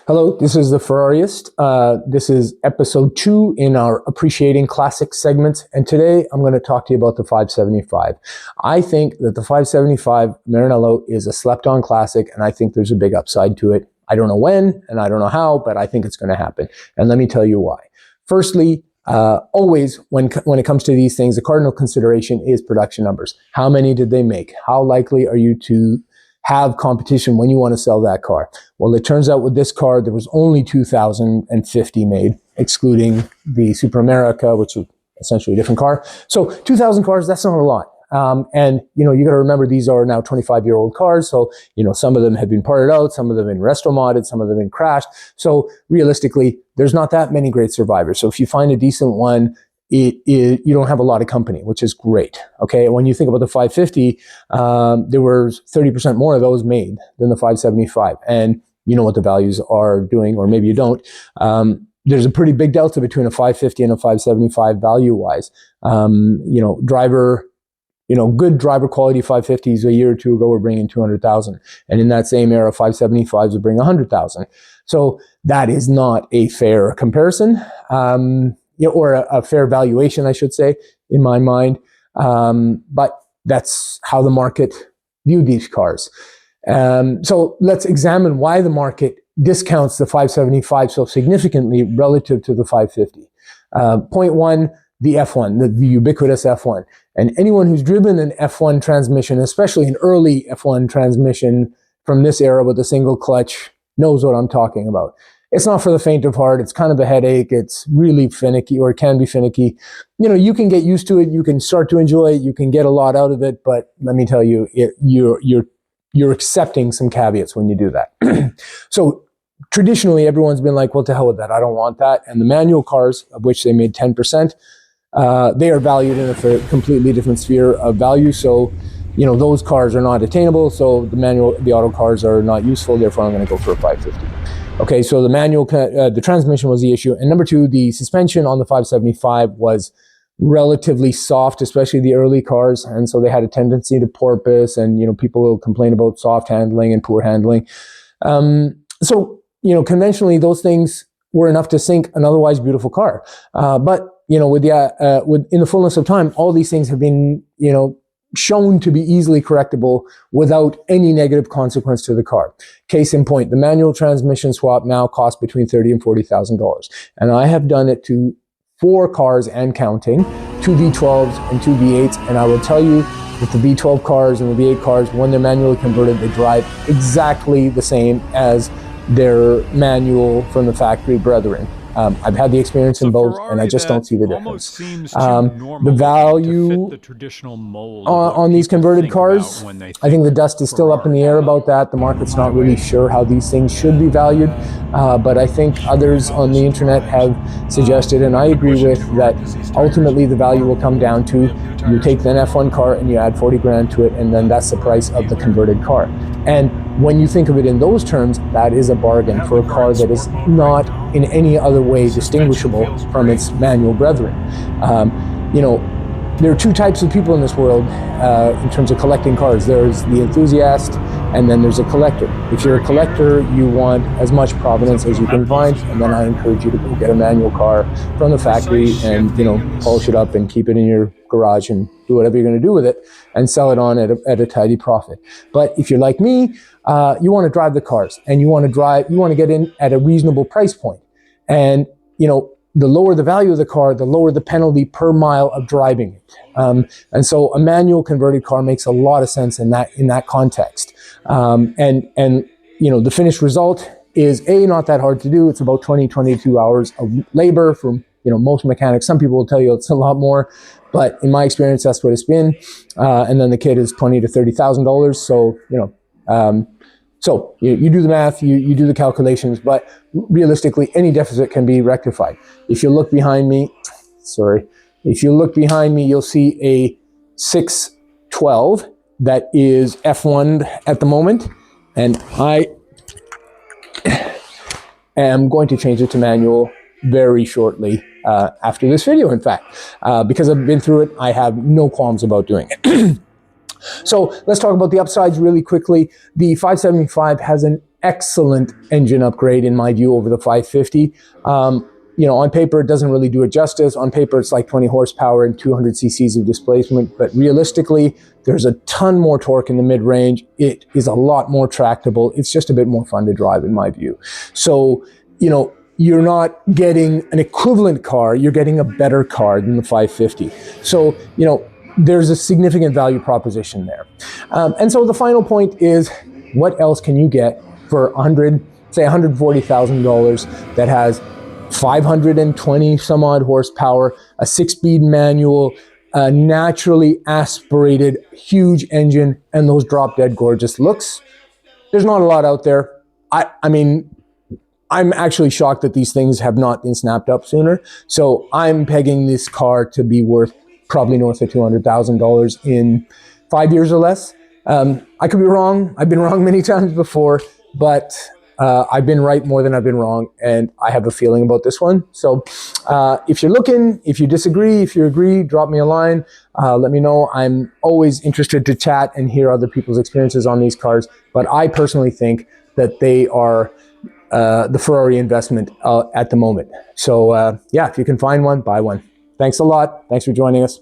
Hello, this is the Ferrariist. This is episode 2 in our Appreciating Classics segment, and today I'm going to talk to you about the 575. I think that the 575 Maranello is a slept-on classic, and I think there's a big upside to it. I don't know when, and I don't know how, but I think it's going to happen, and let me tell you why. Firstly, always when it comes to these things, the cardinal consideration is production numbers. How many did they make? How likely are you to have competition when you want to sell that car? Well, it turns out with this car, there was only 2,050 made, excluding the Super America, which was essentially a different car. So 2,000 cars, that's not a lot. And, you got to remember these are now 25-year-old cars. So, some of them have been parted out, some of them been resto modded, some of them been crashed. So realistically, there's not that many great survivors. So if you find a decent one, you don't have a lot of company, which is great. Okay. When you think about the 550, there were 30% more of those made than the 575. And you know what the values are doing, or maybe you don't. There's a pretty big delta between a 550 and a 575 value wise. Good driver quality 550s a year or two ago were bringing 200,000. And in that same era, 575s would bring 100,000. So that is not a fair comparison. Or a fair valuation, I should say, in my mind. But that's how the market viewed these cars. So let's examine why the market discounts the 575 so significantly relative to the 550. Point one, the F1, the ubiquitous F1. And anyone who's driven an F1 transmission, especially an early F1 transmission from this era with a single clutch, knows what I'm talking about. It's not for the faint of heart. It's kind of a headache. It's really finicky, or it can be finicky. You can get used to it. You can start to enjoy it. You can get a lot out of it. But let me tell you, you're accepting some caveats when you do that. So traditionally, everyone's been like, well, to hell with that. I don't want that. And the manual cars, of which they made 10%, they are valued in a completely different sphere of value. So, those cars are not attainable. So the auto cars are not useful. Therefore, I'm going to go for a 550. Okay, so the transmission was the issue. And number two, the suspension on the 575 was relatively soft, especially the early cars. And so they had a tendency to porpoise, and, people will complain about soft handling and poor handling. Conventionally, those things were enough to sink an otherwise beautiful car. But in the fullness of time, all these things have been, shown to be easily correctable without any negative consequence to the car. Case in point, the manual transmission swap now costs between $30,000 and $40,000. And I have done it to 4 cars and counting, 2 V12s and 2 V8s. And I will tell you that the V12 cars and the V8 cars, when they're manually converted, they drive exactly the same as their manual from the factory brethren. I've had the experience in both, and I just don't see the difference. The value on these converted cars, I think the dust is still up in the air about that. The market's not really sure how these things should be valued, but I think others on the internet have suggested, and I agree with, that ultimately the value will come down to you take an F1 car and you add 40 grand to it, and then that's the price of the converted car. And when you think of it in those terms, that is a bargain for a car that is not in any other way distinguishable from its manual brethren. There are 2 types of people in this world in terms of collecting cars. There's the enthusiast, and then there's a collector. If you're a collector, you want as much provenance as you can find, and then I encourage you to go get a manual car from the factory and, polish it up and keep it in your garage and do whatever you're going to do with it and sell it on at a tidy profit. But if you're like me, you want to drive the cars, and you want to get in at a reasonable price point. And, the lower the value of the car, the lower the penalty per mile of driving it. And so a manual converted car makes a lot of sense in that context. The finished result is not that hard to do. It's about 22 hours of labor from, most mechanics. Some people will tell you it's a lot more, but in my experience, that's what it's been. And then the kit is $20,000 to $30,000. So, So you do the math, you do the calculations, but realistically, any deficit can be rectified. If you look behind me, you'll see a 612 that is F1 at the moment, and I am going to change it to manual very shortly after this video, in fact. Because I've been through it, I have no qualms about doing it. So let's talk about the upsides really quickly. The 575 has an excellent engine upgrade in my view over the 550. On paper, it doesn't really do it justice. On paper, it's like 20 horsepower and 200 cc's of displacement. But realistically, there's a ton more torque in the mid-range. It is a lot more tractable. It's just a bit more fun to drive in my view. So, you're not getting an equivalent car. You're getting a better car than the 550. So, there's a significant value proposition there. And so the final point is, what else can you get for $140,000 that has 520 some odd horsepower, a 6-speed manual, a naturally aspirated huge engine, and those drop dead gorgeous looks? There's not a lot out there. I mean, I'm actually shocked that these things have not been snapped up sooner. So I'm pegging this car to be worth probably north of $200,000 in 5 years or less. I could be wrong. I've been wrong many times before, but I've been right more than I've been wrong, and I have a feeling about this one. So if you're looking, if you disagree, if you agree, drop me a line. Let me know. I'm always interested to chat and hear other people's experiences on these cars, but I personally think that they are the Ferrari investment at the moment. So if you can find one, buy one. Thanks a lot. Thanks for joining us.